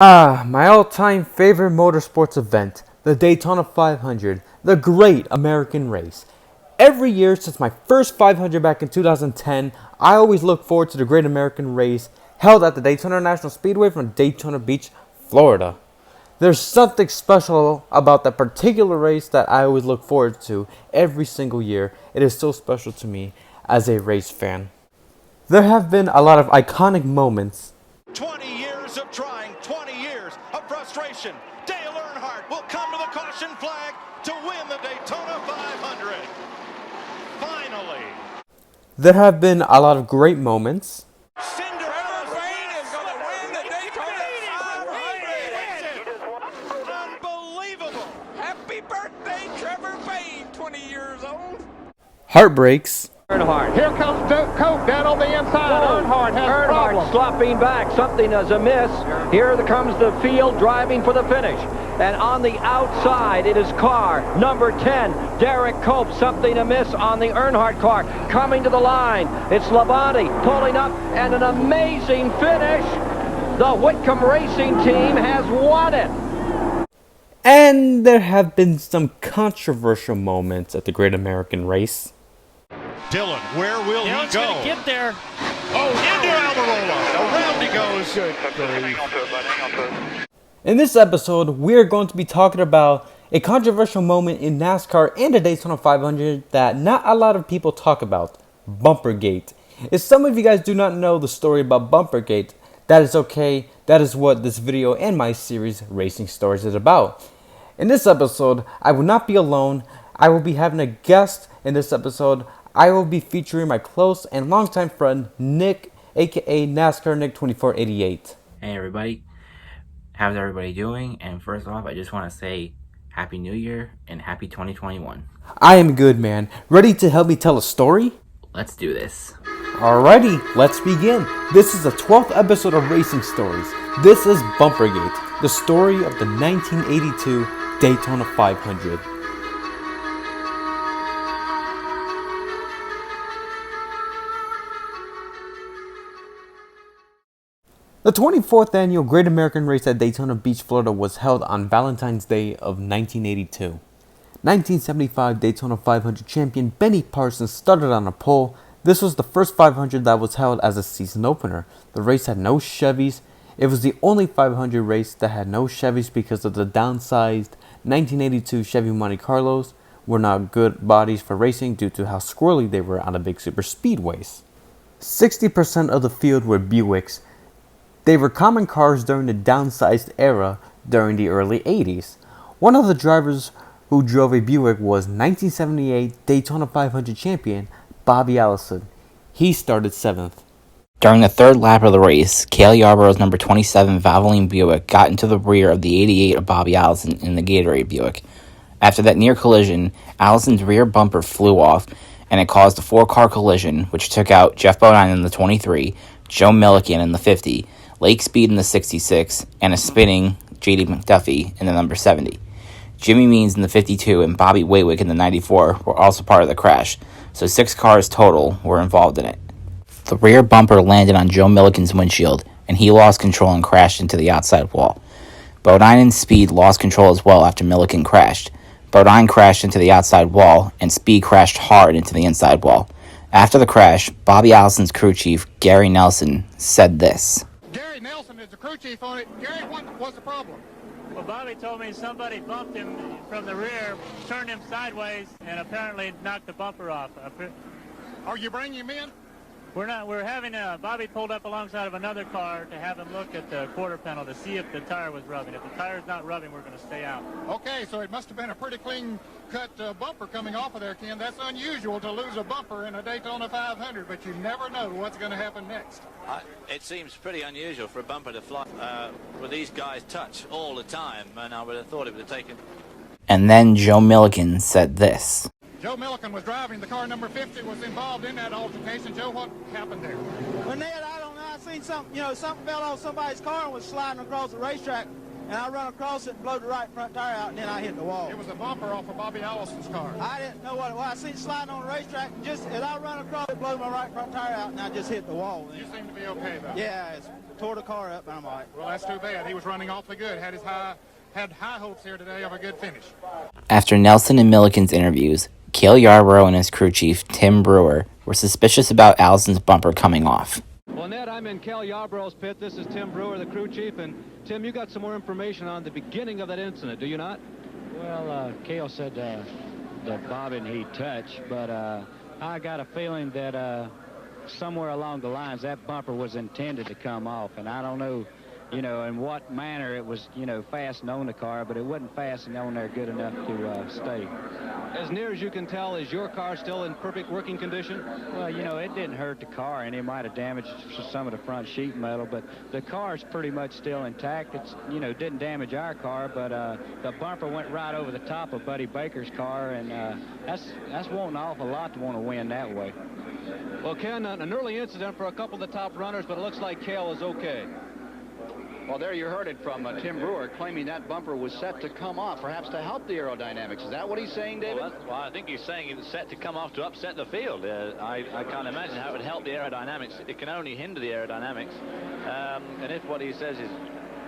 My all-time favorite motorsports event, the Daytona 500, the great American race. Every year since my first 500 back in 2010, I always look forward to the great American race held at the Daytona International Speedway from Daytona Beach, Florida. There's something special about that particular race that I always look forward to every single year. It is so special to me as a race fan. There have been a lot of iconic moments. 20 years of trying, 20 years of frustration. Dale Earnhardt will come to the caution flag to win the Daytona 500. Finally. There have been a lot of great moments. Cinderella Payne is going to win the Daytona 500. Unbelievable. Happy birthday, Trevor Payne, 20 years old. Heartbreaks. Earnhardt. Here comes Cope down on the inside. Earnhardt has a problem. Slopping back. Something is amiss. Here comes the field driving for the finish. And on the outside, it is car number 10, Derek Cope. Something amiss on the Earnhardt car. Coming to the line. It's Labonte pulling up, and an amazing finish. The Whitcomb Racing Team has won it. And there have been some controversial moments at the Great American Race. Dylan, where will he go? Gonna get there. Oh, into Almirola. Around he goes. In this episode, we're going to be talking about a controversial moment in NASCAR and the Daytona 500 that not a lot of people talk about, BumperGate. If some of you guys do not know the story about BumperGate, that is okay. That is what this video and my series, Racing Stories, is about. In this episode, I will not be alone. I will be having a guest in this episode. I will be featuring my close and longtime friend, Nick, aka NASCARNick2488. Hey everybody, how's everybody doing? And first off, I just want to say Happy New Year and Happy 2021. I am good, man. Ready to help me tell a story? Let's do this. Alrighty, let's begin. This is the 12th episode of Racing Stories. This is BumperGate, the story of the 1982 Daytona 500. The 24th annual Great American Race at Daytona Beach, Florida was held on Valentine's Day of 1982. 1975 Daytona 500 champion Benny Parsons started on a pole. This was the first 500 that was held as a season opener. The race had no Chevys. It was the only 500 race that had no Chevys because of the downsized 1982 Chevy Monte Carlos were not good bodies for racing due to how squirrely they were on the big super speedways. 60% of the field were Buicks. They were common cars during the downsized era during the early 80s. One of the drivers who drove a Buick was 1978 Daytona 500 champion Bobby Allison. He started 7th. During the third lap of the race, Cale Yarbrough's number 27 Valvoline Buick got into the rear of the 88 of Bobby Allison in the Gatorade Buick. After that near collision, Allison's rear bumper flew off, and it caused a 4-car collision, which took out Jeff Bodine in the 23, Joe Milliken in the 50, Lake Speed in the 66, and a spinning J.D. McDuffie in the number 70. Jimmy Means in the 52 and Bobby Waywick in the 94 were also part of the crash, so 6 cars total were involved in it. The rear bumper landed on Joe Milliken's windshield, and he lost control and crashed into the outside wall. Bodine and Speed lost control as well after Milliken crashed. Bodine crashed into the outside wall, and Speed crashed hard into the inside wall. After the crash, Bobby Allison's crew chief, Gary Nelson, said this. Gary Nelson is the crew chief on it. Gary, what's the problem? Well, Bobby told me somebody bumped him from the rear, turned him sideways, and apparently knocked the bumper off. Are you bringing him in? We're having Bobby pulled up alongside of another car to have him look at the quarter panel to see if the tire was rubbing. If the tire's not rubbing, we're going to stay out. Okay, so it must have been a pretty clean-cut bumper coming off of there, Ken. That's unusual to lose a bumper in a Daytona 500, but you never know what's going to happen next. It seems pretty unusual for a bumper to fly with these guys touch all the time, and I would have thought it would have taken. And then Joe Milliken said this. Joe Milliken was driving. The car number 50 was involved in that altercation. Joe, what happened there? Well, Ned, I don't know. I seen something, something fell off somebody's car and was sliding across the racetrack. And I run across it and blew the right front tire out, and then I hit the wall. It was a bumper off of Bobby Allison's car. I didn't know what it was. I seen it sliding on the racetrack, and just as I run across it, blew my right front tire out, and I just hit the wall. You seem to be okay, though. Yeah, tore the car up, and I'm like, Well, that's too bad. He was running awfully good. Had high hopes here today of a good finish. After Nelson and Milliken's interviews, Cale Yarbrough and his crew chief, Tim Brewer, were suspicious about Allison's bumper coming off. Well, Ned, I'm in Cale Yarbrough's pit. This is Tim Brewer, the crew chief. And, Tim, you got some more information on the beginning of that incident, do you not? Well, Cale said that Bob and he touched, but I got a feeling that somewhere along the lines that bumper was intended to come off, and I don't know, you know, in what manner it was, you know, fastened on the car, but it wasn't fastened on there good enough to stay. As near as you can tell, is your car still in perfect working condition? Well, you know, it didn't hurt the car, and it might have damaged some of the front sheet metal, but the car's pretty much still intact. It's, you know, didn't damage our car, but the bumper went right over the top of Buddy Baker's car, and that's wanting an awful lot to want to win that way. Well, Ken, an early incident for a couple of the top runners, but it looks like Cale is okay. Well, there you heard it from Tim Brewer, claiming that bumper was set to come off, perhaps to help the aerodynamics. Is that what he's saying, David? Well, I think he's saying it's set to come off to upset the field. I can't imagine how it would help the aerodynamics. It can only hinder the aerodynamics. And if what he says is,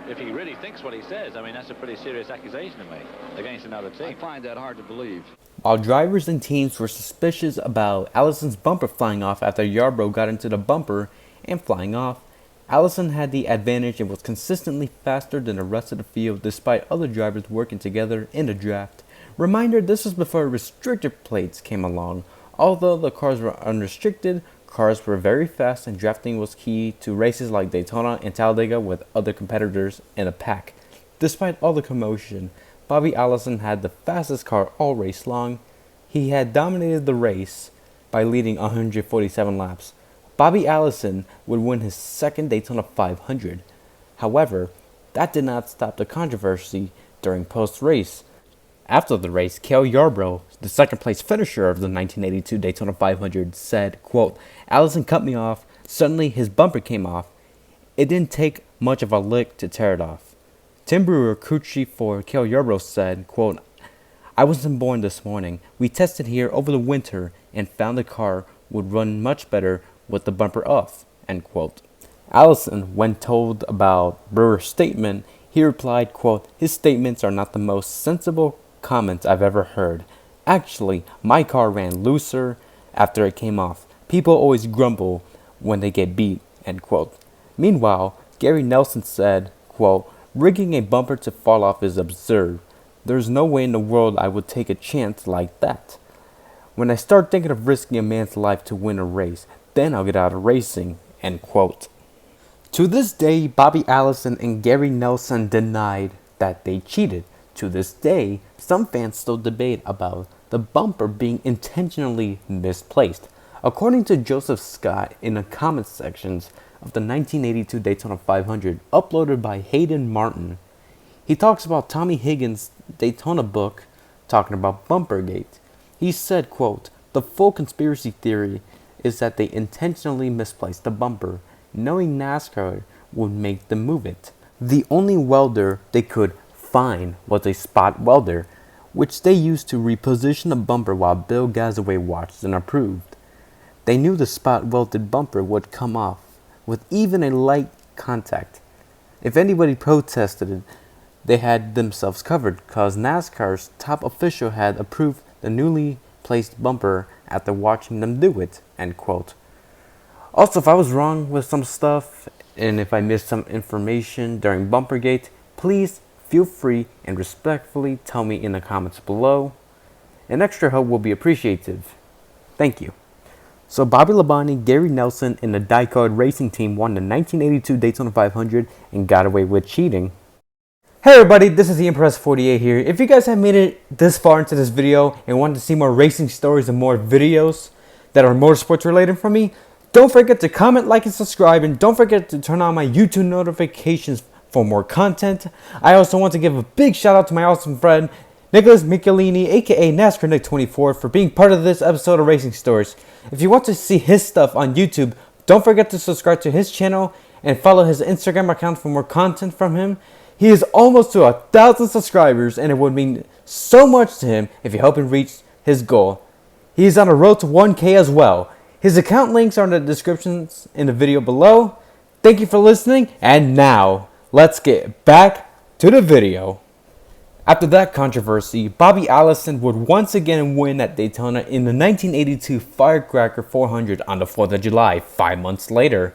if he really thinks what he says, I mean, that's a pretty serious accusation to make against another team. I find that hard to believe. While drivers and teams were suspicious about Allison's bumper flying off after Yarbrough got into the bumper and flying off, Allison had the advantage and was consistently faster than the rest of the field despite other drivers working together in the draft. Reminder, this was before restrictor plates came along. Although the cars were unrestricted, cars were very fast and drafting was key to races like Daytona and Talladega with other competitors in a pack. Despite all the commotion, Bobby Allison had the fastest car all race long. He had dominated the race by leading 147 laps. Bobby Allison would win his second Daytona 500. However, that did not stop the controversy during post-race. After the race, Cale Yarbrough, the second-place finisher of the 1982 Daytona 500, said, quote, "Allison cut me off. Suddenly his bumper came off. It didn't take much of a lick to tear it off." Tim Brewer, crew chief for Cale Yarbrough, said, quote, "I wasn't born this morning. We tested here over the winter and found the car would run much better with the bumper off," end quote. Allison, when told about Brewer's statement, he replied, quote, "His statements are not the most sensible comments I've ever heard. Actually, my car ran looser after it came off. People always grumble when they get beat," end quote. Meanwhile, Gary Nelson said, quote, "Rigging a bumper to fall off is absurd. There's no way in the world I would take a chance like that. When I start thinking of risking a man's life to win a race, then I'll get out of racing," end quote. To this day, Bobby Allison and Gary Nelson denied that they cheated. To this day, some fans still debate about the bumper being intentionally misplaced. According to Joseph Scott in the comment sections of the 1982 Daytona 500 uploaded by Hayden Martin, he talks about Tommy Higgins' Daytona book talking about BumperGate. He said, quote, "The full conspiracy theory is that they intentionally misplaced the bumper, knowing NASCAR would make them move it. The only welder they could find was a spot welder, which they used to reposition the bumper while Bill Gazaway watched and approved. They knew the spot welded bumper would come off with even a light contact. If anybody protested it, they had themselves covered because NASCAR's top official had approved the newly placed bumper after watching them do it," end quote. Also, if I was wrong with some stuff and if I missed some information during BumperGate, please feel free and respectfully tell me in the comments below. An extra help will be appreciative. Thank you. So Bobby Labonte, Gary Nelson, and the Diecard Racing Team won the 1982 Daytona 500 and got away with cheating. Hey everybody, this is Ian Perez 48 here. If you guys have made it this far into this video and want to see more racing stories and more videos that are motorsports related from me, don't forget to comment, like, and subscribe, and don't forget to turn on my YouTube notifications for more content. I also want to give a big shout out to my awesome friend Nicholas Michelini, aka NASCARNick24, for being part of this episode of Racing Stories. If you want to see his stuff on YouTube, don't forget to subscribe to his channel and follow his Instagram account for more content from him. He is almost to 1,000 subscribers, and it would mean so much to him if you help him reach his goal. He is on a road to 1K as well. His account links are in the descriptions in the video below. Thank you for listening, and now let's get back to the video. After that controversy, Bobby Allison would once again win at Daytona in the 1982 Firecracker 400 on the 4th of July, 5 months later.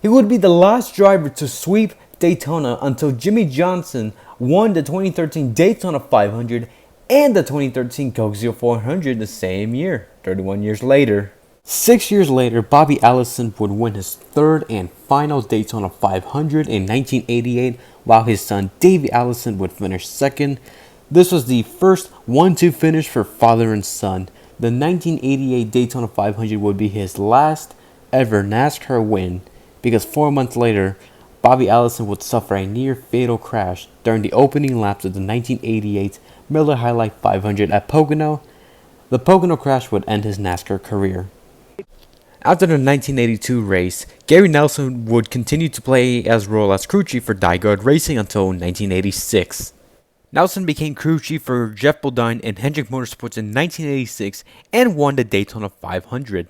He would be the last driver to sweep Daytona until Jimmy Johnson won the 2013 Daytona 500 and the 2013 Coke 400 the same year, 31 years later. 6 years later, Bobby Allison would win his third and final Daytona 500 in 1988, while his son Davey Allison would finish second. This was the first 1-2 finish for father and son. The 1988 Daytona 500 would be his last ever NASCAR win, because 4 months later, Bobby Allison would suffer a near-fatal crash during the opening laps of the 1988 Miller High Life 500 at Pocono. The Pocono crash would end his NASCAR career. After the 1982 race, Gary Nelson would continue to play his role as crew chief for Dyegard Racing until 1986. Nelson became crew chief for Jeff Bodine and Hendrick Motorsports in 1986 and won the Daytona 500.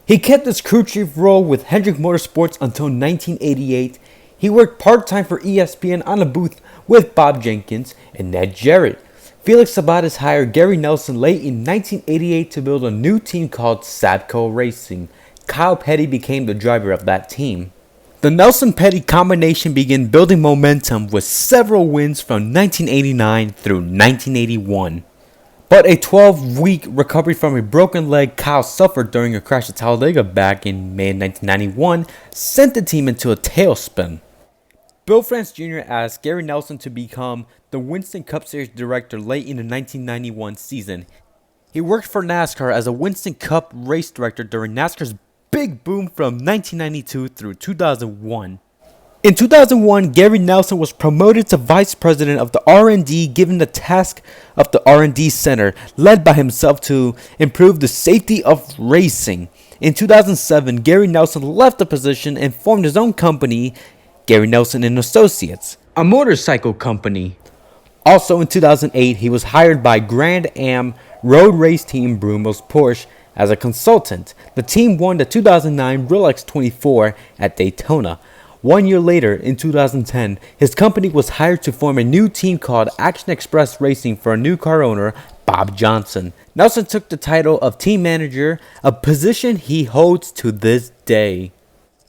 He kept his crew chief role with Hendrick Motorsports until 1988. He worked part-time for ESPN on a booth with Bob Jenkins and Ned Jarrett. Felix Sabates hired Gary Nelson late in 1988 to build a new team called Sadco Racing. Kyle Petty became the driver of that team. The Nelson-Petty combination began building momentum with several wins from 1989 through 1981. But a 12-week recovery from a broken leg Kyle suffered during a crash at Talladega back in May 1991 sent the team into a tailspin. Bill France Jr. asked Gary Nelson to become the Winston Cup Series director late in the 1991 season. He worked for NASCAR as a Winston Cup race director during NASCAR's big boom from 1992 through 2001. In 2001, Gary Nelson was promoted to vice president of the R&D, given the task of the R&D center, led by himself to improve the safety of racing. In 2007, Gary Nelson left the position and formed his own company, Gary Nelson and Associates, a motorcycle company. Also in 2008, he was hired by Grand Am road race team Brumos Porsche as a consultant. The team won the 2009 Rolex 24 at Daytona. 1 year later, in 2010, his company was hired to form a new team called Action Express Racing for a new car owner, Bob Johnson. Nelson took the title of team manager, a position he holds to this day.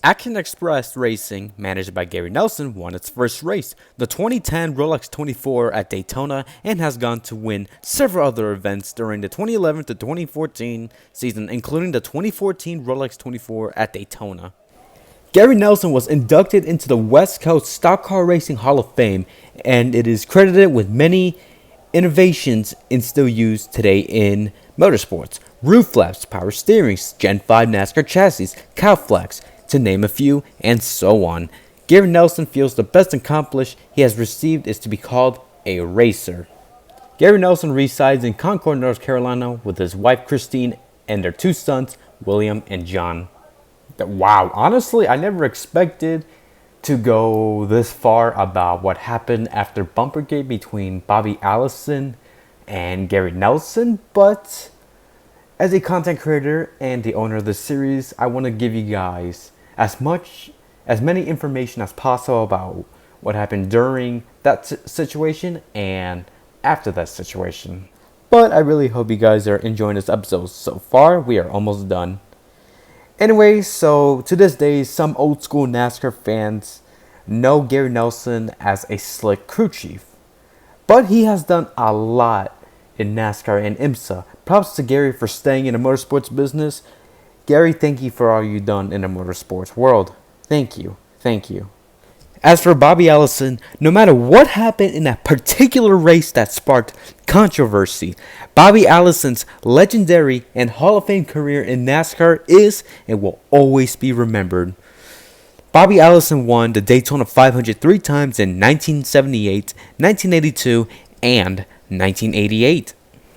Action Express Racing, managed by Gary Nelson, won its first race, the 2010 Rolex 24 at Daytona, and has gone to win several other events during the 2011 to 2014 season, including the 2014 Rolex 24 at Daytona. Gary Nelson was inducted into the West Coast Stock Car Racing Hall of Fame, and it is credited with many innovations and still used today in motorsports. Roof flaps, power steerings, Gen 5 NASCAR chassis, cow flaps, to name a few, and so on. Gary Nelson feels the best accomplishment he has received is to be called a racer. Gary Nelson resides in Concord, North Carolina with his wife Christine and their two sons, William and John. Wow, honestly, I never expected to go this far about what happened after BumperGate between Bobby Allison and Gary Nelson, but as a content creator and the owner of the series, I want to give you guys as many information as possible about what happened during that situation and after that situation. But I really hope you guys are enjoying this episode so far. We are almost done. Anyway, so to this day, some old school NASCAR fans know Gary Nelson as a slick crew chief. But he has done a lot in NASCAR and IMSA. Props to Gary for staying in the motorsports business. Gary, thank you for all you've done in the motorsports world. Thank you. Thank you. As for Bobby Allison, no matter what happened in that particular race that sparked controversy, Bobby Allison's legendary and Hall of Fame career in NASCAR is and will always be remembered. Bobby Allison won the Daytona 500 three times in 1978, 1982, and 1988.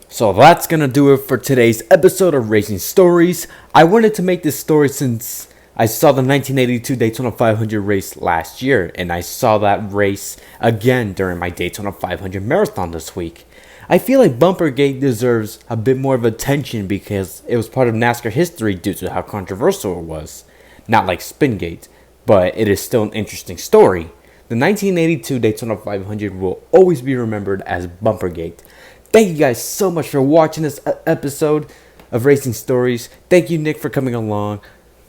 So that's gonna do it for today's episode of Racing Stories. I wanted to make this story since I saw the 1982 Daytona 500 race last year, and I saw that race again during my Daytona 500 marathon this week. I feel like BumperGate deserves a bit more of attention because it was part of NASCAR history due to how controversial it was. Not like Spingate, but it is still an interesting story. The 1982 Daytona 500 will always be remembered as BumperGate. Thank you guys so much for watching this episode of Racing Stories. Thank you, Nick, for coming along.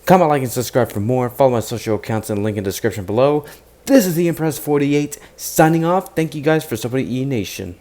Comment, like, and subscribe for more. Follow my social accounts in the link in the description below. This is Ian Perez 48 signing off. Thank you guys for supporting E Nation.